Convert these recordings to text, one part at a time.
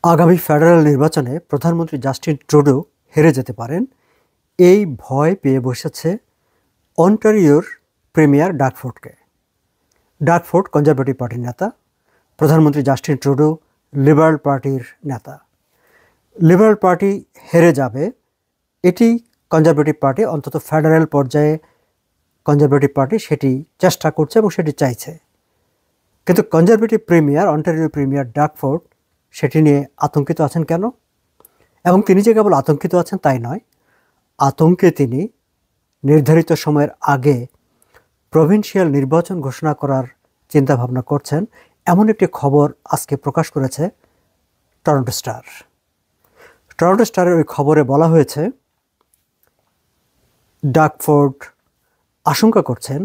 আগামী ফেডারেল নির্বাচনে প্রধানমন্ত্রী জাস্টিন ট্রুডো হেরে যেতে পারেন এই ভয় পেয়ে বসেছে অন্টারিওর প্রিমিয়ার ডাগ ফোর্ডকে। ডাগ ফোর্ড কনজারভেটিভ পার্টির নেতা, প্রধানমন্ত্রী জাস্টিন ট্রুডো লিবারেল পার্টির নেতা। লিবারেল পার্টি হেরে যাবে এটি কনজারভেটিভ পার্টি, অন্তত ফেডারেল পর্যায়ে কনজারভেটিভ পার্টি সেটি চেষ্টা করছে এবং সেটি চাইছে। কিন্তু conservative premier, Ontario premier Doug Ford সেটি নিয়ে আতঙ্কিত আছেন কেন? এবং তিনি যে কেবল আতঙ্কিত আছেন তাই নয়, আতঙ্কে তিনি নির্ধারিত সময়ের আগে প্রভিন্সিয়াল নির্বাচন ঘোষণা করার চিন্তাভাবনা করছেন, এমন একটি খবর আজকে প্রকাশ করেছে টরন্টো স্টার। টরন্টো স্টারের ওই খবরে বলা হয়েছে, ডাগ ফোর্ড আশঙ্কা করছেন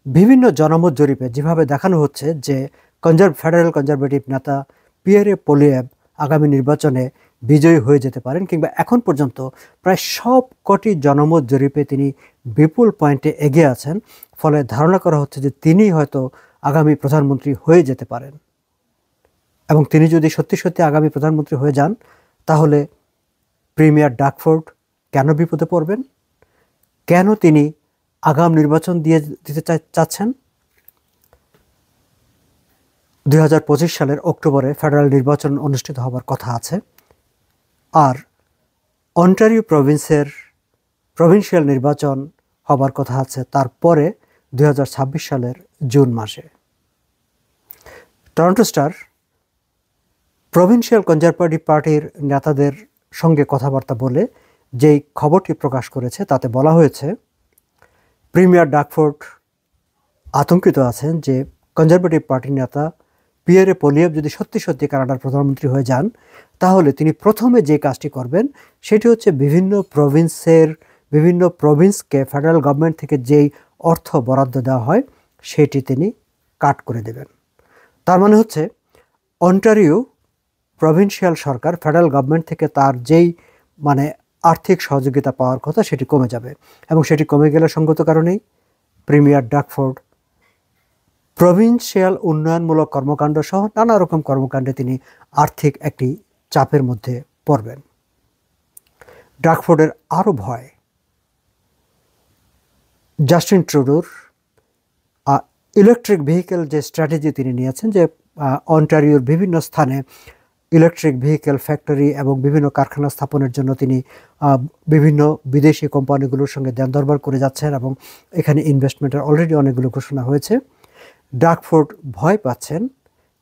বিভিন্ন জনমত জরিপে যেভাবে দেখানো হচ্ছে যে ফেডারেল কনজারভেটিভ নেতা পিয়েরে পোলিয়েভ আগামী নির্বাচনে বিজয়ী হয়ে যেতে পারেন, কিংবা এখন পর্যন্ত প্রায় সব কটি জনমত জরিপে তিনি বিপুল পয়েন্টে এগিয়ে আছেন। ফলে ধারণা করা হচ্ছে যে তিনি হয়তো আগামী প্রধানমন্ত্রী হয়ে যেতে পারেন। এবং তিনি যদি সত্যি সত্যি আগামী প্রধানমন্ত্রী হয়ে যান, তাহলে প্রিমিয়ার ডাগ ফোর্ড কেন বিপদে পড়বেন? কেন তিনি আগাম নির্বাচন দিতে চাচ্ছেন? 2025 সালের অক্টোবরে ফেডারেল নির্বাচন অনুষ্ঠিত হবার কথা আছে, আর অন্টারিও প্রভিন্সিয়াল নির্বাচন হবার কথা আছে তারপরে 2026 সালের জুন মাসে। টরন্টো স্টার প্রভিন্সিয়াল কনজারভেটিভ পার্টির নেতাদের সঙ্গে কথাবার্তা বলে যেই খবরটি প্রকাশ করেছে তাতে বলা হয়েছে, প্রিমিয়ার ডাগ ফোর্ড আতঙ্কিত আছেন যে কনজারভেটিভ পার্টির নেতা পিয়েরে পোলিয়েভ যদি সত্যি সত্যি কানাডার প্রধানমন্ত্রী হয়ে যান, তাহলে তিনি প্রথমে যে কাজটি করবেন সেটি হচ্ছে বিভিন্ন প্রভিন্সকে ফেডারেল গভর্নমেন্ট থেকে যেই অর্থ বরাদ্দ দেওয়া হয় সেটি তিনি কাট করে দেবেন। তার মানে হচ্ছে অন্টারিও প্রভিন্সিয়াল সরকার ফেডারেল গভর্নমেন্ট থেকে তার যেই আর্থিক সহযোগিতা পাওয়ার কথা সেটি কমে যাবে, এবং সেটি কমে গেলে সঙ্গত কারণেই প্রিমিয়ার ডাগ ফোর্ড প্রভিন্সিয়াল উন্নয়নমূলক কর্মকাণ্ড সহ নানা রকম কর্মকাণ্ডে তিনি আর্থিক একটি চাপের মধ্যে পড়বেন। ডাগ ফোর্ডের আরও ভয় জাস্টিন ট্রুডোর ইলেকট্রিক ভেহিকেল যে স্ট্র্যাটেজি তিনি নিয়েছেন, যে অন্টারিওর বিভিন্ন স্থানে ইলেকট্রিক ভেহিকেল ফ্যাক্টরি এবং বিভিন্ন কারখানা স্থাপনের জন্য তিনি বিভিন্ন বিদেশি কোম্পানিগুলোর সঙ্গে দেন দরবার করে যাচ্ছেন, এবং এখানে ইনভেস্টমেন্টের অলরেডি অনেকগুলো ঘোষণা হয়েছে। ডাগ ফোর্ড ভয় পাচ্ছেন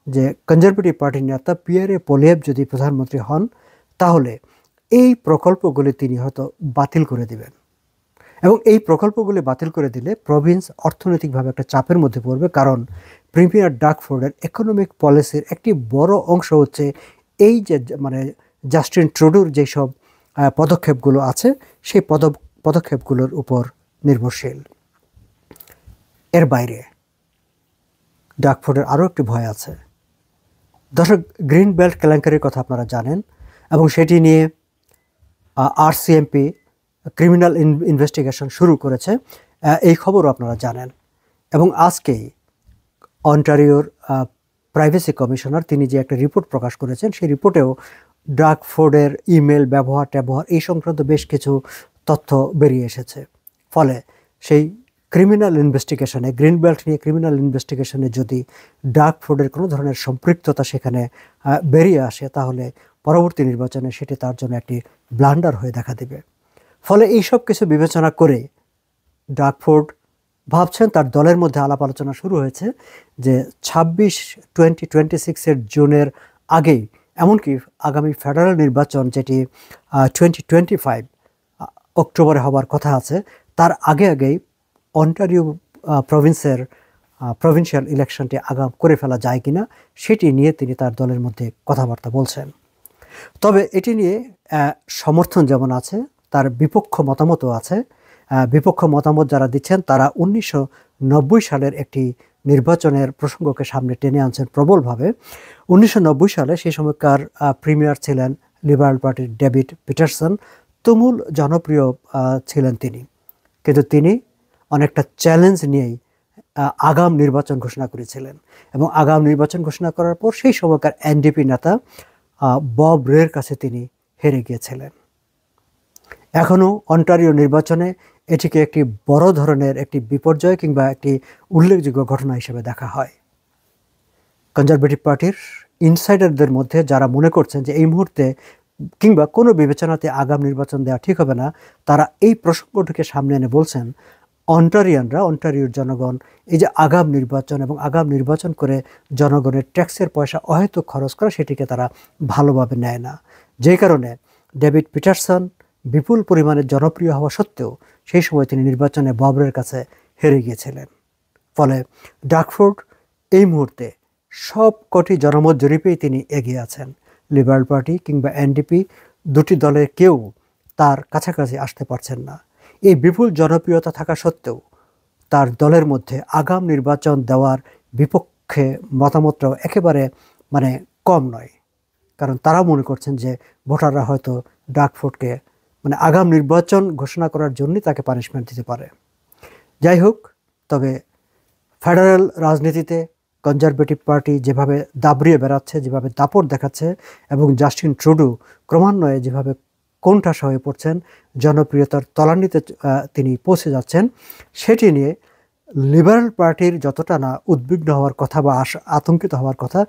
যে কনজারভেটিভ পার্টির নেতা পিয়েরে পোলিয়েভ যদি প্রধানমন্ত্রী হন, তাহলে এই প্রকল্পগুলি তিনি হয়তো বাতিল করে দিবেন, এবং এই প্রকল্পগুলি বাতিল করে দিলে প্রভিন্স অর্থনৈতিকভাবে একটা চাপের মধ্যে পড়বে। কারণ প্রিমিয়ার ডাগ ফোর্ডের ইকোনমিক পলিসির একটি বড় অংশ হচ্ছে এই যে জাস্টিন ট্রুডোর যেসব পদক্ষেপগুলো আছে সেই পদক্ষেপগুলোর উপর নির্ভরশীল। এর বাইরে ডাগ ফোর্ডের আরও একটি ভয় আছে। দর্শক, গ্রিন বেল্ট কেলেঙ্কারির কথা আপনারা জানেন, এবং সেটি নিয়ে RCMP ক্রিমিনাল ইনভেস্টিগেশন শুরু করেছে, এই খবরও আপনারা জানেন। এবং আজকেই অন্টারিওর প্রাইভেসি কমিশনার তিনি যে একটা রিপোর্ট প্রকাশ করেছেন, সেই রিপোর্টেও ডাগ ফোর্ডের ইমেল ব্যবহার এই সংক্রান্ত বেশ কিছু তথ্য বেরিয়ে এসেছে। ফলে সেই ক্রিমিনাল ইনভেস্টিগেশনে, গ্রিন বেল্ট নিয়ে ক্রিমিনাল ইনভেস্টিগেশনে যদি ডাগ ফোর্ডের কোনো ধরনের সম্পৃক্ততা সেখানে বেরিয়ে আসে, তাহলে পরবর্তী নির্বাচনে সেটি তার জন্য একটি ব্লান্ডার হয়ে দেখা দেবে। ফলে এইসব কিছু বিবেচনা করে ডাগ ফোর্ড ভাবছেন, তার দলের মধ্যে আলাপ আলোচনা শুরু হয়েছে যে 2026 জুনের আগেই, এমনকি আগামী ফেডারেল নির্বাচন যেটি 2025 অক্টোবরে হবার কথা আছে, তার আগেই অন্টারিও প্রভিন্সিয়াল ইলেকশনটি আগাম করে ফেলা যায় কিনা সেটি নিয়ে তিনি তার দলের মধ্যে কথাবার্তা বলছেন। তবে এটি নিয়ে সমর্থন যেমন আছে, তার বিপক্ষ মতামতও আছে। বিপক্ষ মতামত যারা দিচ্ছেন তারা 1990 সালের একটি নির্বাচনের প্রসঙ্গকে সামনে টেনে আনছেন প্রবলভাবে। 1990 সালে সেই সময়কার প্রিমিয়ার ছিলেন লিবারেল পার্টির ডেভিড পিটারসন। তুমুল জনপ্রিয় ছিলেন তিনি, কিন্তু তিনি অনেকটা চ্যালেঞ্জ নিয়েই আগাম নির্বাচন ঘোষণা করেছিলেন, এবং আগাম নির্বাচন ঘোষণা করার পর সেই সময়কার NDP নেতা বব রের কাছে তিনি হেরে গিয়েছিলেন। এখনও অন্টারিও নির্বাচনে এটিকে একটি বড় ধরনের একটি বিপর্যয় কিংবা একটি উল্লেখযোগ্য ঘটনা হিসেবে দেখা হয়। কনজারভেটিভ পার্টির ইনসাইডারদের মধ্যে যারা মনে করছেন যে এই মুহূর্তে কিংবা কোনো বিবেচনাতে আগাম নির্বাচন দেওয়া ঠিক হবে না, তারা এই প্রসঙ্গটিকে সামনে এনে বলছেন অন্টারিওর জনগণ এই যে আগাম নির্বাচন এবং আগাম নির্বাচন করে জনগণের ট্যাক্সের পয়সা অহেতুক খরচ করা, সেটিকে তারা ভালোভাবে নেয় না। যে কারণে ডেভিড পিটারসন বিপুল পরিমাণে জনপ্রিয় হওয়া সত্ত্বেও সেই সময় তিনি নির্বাচনে ববরের কাছে হেরে গিয়েছিলেন। ফলে ডাকফোর্ড এই মুহূর্তে সব কটি জনমত জরিপেই তিনি এগিয়ে আছেন। লিবারেল পার্টি কিংবা এনডিপি দুটি দলের কেউ তার কাছাকাছি আসতে পারছেন না। এই বিপুল জনপ্রিয়তা থাকা সত্ত্বেও তার দলের মধ্যে আগাম নির্বাচন দেওয়ার বিপক্ষে মতামতটাও একেবারে কম নয়, কারণ তারা মনে করছেন যে ভোটাররা হয়তো ডাকফোর্ডকে আগাম নির্বাচন ঘোষণা করার জন্যই তাকে পানিশমেন্ট দিতে পারে। যাই হোক, তবে ফেডারেল রাজনীতিতে কনজারভেটিভ পার্টি যেভাবে দাবড়িয়ে বেড়াচ্ছে, যেভাবে দাপট দেখাচ্ছে এবং জাস্টিন ট্রুডো ক্রমান্বয়ে যেভাবে কোণঠাসা হয়ে পড়ছেন, জনপ্রিয়তার তলানিতে তিনি পৌঁছে যাচ্ছেন, সেটি নিয়ে লিবারেল পার্টির যতটা না উদ্বিগ্ন হওয়ার কথা বা আতঙ্কিত হওয়ার কথা,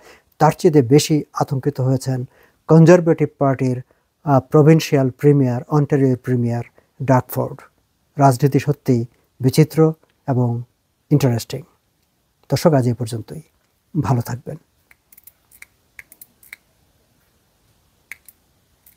তার চেয়ে বেশি আতঙ্কিত হয়েছেন কনজারভেটিভ পার্টির প্রভিন্সিয়াল প্রিমিয়ার, অন্টারিওর প্রিমিয়ার ডাকফোর্ড। রাজনীতি সত্যিই বিচিত্র এবং ইন্টারেস্টিং। দর্শক, আজ এই পর্যন্তই। ভালো থাকবেন।